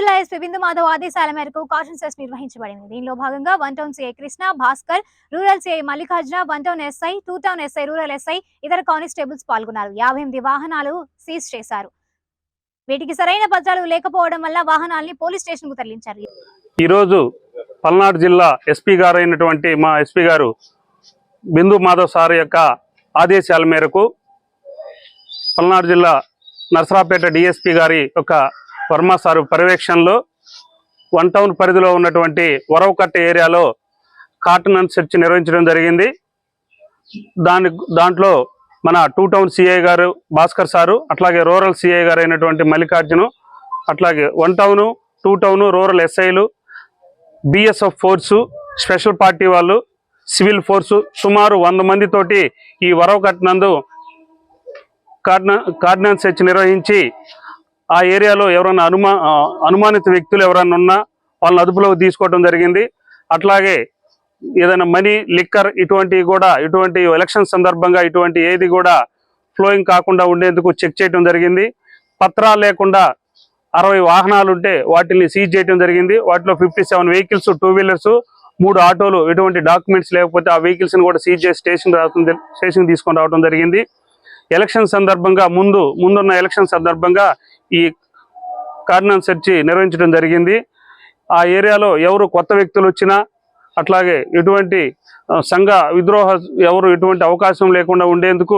జిల్లా ఎస్పీ బిందు మాధవ్ ఆదేశాల మేరకు కాషన్ సెస్ నిర్వహించబడింది. దీనిలో భాగంగా 1 town CI Krishna, Bhaskar, rural CI Mallikarjuna, 1 town SI, 2 town SI, rural SI, ఇతర కానిస్టేబుల్స్ పాల్గొన్నారు. 58 వాహనాలు సీజ్ చేశారు. వీటికి సరైన పత్రాలు లేకపోవడం వల్ల వాహనాల్ని పోలీస్ స్టేషన్ కు తరలించారు. ఈ రోజు పల్నాడు జిల్లా ఎస్పీ గారు అయినటువంటి మా ఎస్పీ గారు బిందు మాధవ్ సార్ యొక్క ఆదేశాల మేరకు పల్నాడు జిల్లా నర్సరావుపేట డిఎస్పీ గారి యొక్క వర్మ సారు పర్యవేక్షణలో 1 టౌన్ పరిధిలో ఉన్నటువంటి వరవకట్ట ఏరియాలో కార్టన్ సెర్చ్ నిర్వహించడం జరిగింది. దాంట్లో మన 2 టౌన్ సిఐ గారు భాస్కర్ సారు, అట్లాగే రూరల్ సిఐ గారు అయినటువంటి మల్లికార్జును, అట్లాగే 1 టౌను 2 టౌను రూరల్ ఎస్ఐలు, బిఎస్ఎఫ్ ఫోర్సు, స్పెషల్ పార్టీ వాళ్ళు, సివిల్ ఫోర్సు సుమారు 100 మందితోటి ఈ వరవకట్ట నందు కార్డినెన్స్ సెర్చ్ నిర్వహించి ఆ ఏరియాలో ఎవరైనా అనుమానిత వ్యక్తులు ఎవరైనా ఉన్నా వాళ్ళని అదుపులోకి తీసుకోవడం జరిగింది. అట్లాగే ఏదైనా మనీ, లిక్కర్ ఇటువంటి ఎలక్షన్ సందర్భంగా ఇటువంటి ఏది కూడా ఫ్లోయింగ్ కాకుండా ఉండేందుకు చెక్ చేయడం జరిగింది. పత్రాలు లేకుండా 60 వాహనాలు ఉంటే వాటిని సీజ్ చేయడం జరిగింది. వాటిలో 57 వెహికల్స్, 2 వీలర్స్, 3 ఆటోలు ఎటువంటి డాక్యుమెంట్స్ లేకపోతే ఆ వెహికల్స్ని కూడా సీజ్ చేసి స్టేషన్ తీసుకొని రావడం జరిగింది. ఎలక్షన్ సందర్భంగా ముందున్న ఎలక్షన్ సందర్భంగా ఈ కార్డినెన్స్ సెర్చ్ నిర్వహించడం జరిగింది. ఆ ఏరియాలో ఎవరు కొత్త వ్యక్తులు వచ్చినా అట్లాగే ఎటువంటి సంఘ విద్రోహ ఎటువంటి అవకాశం లేకుండా ఉండేందుకు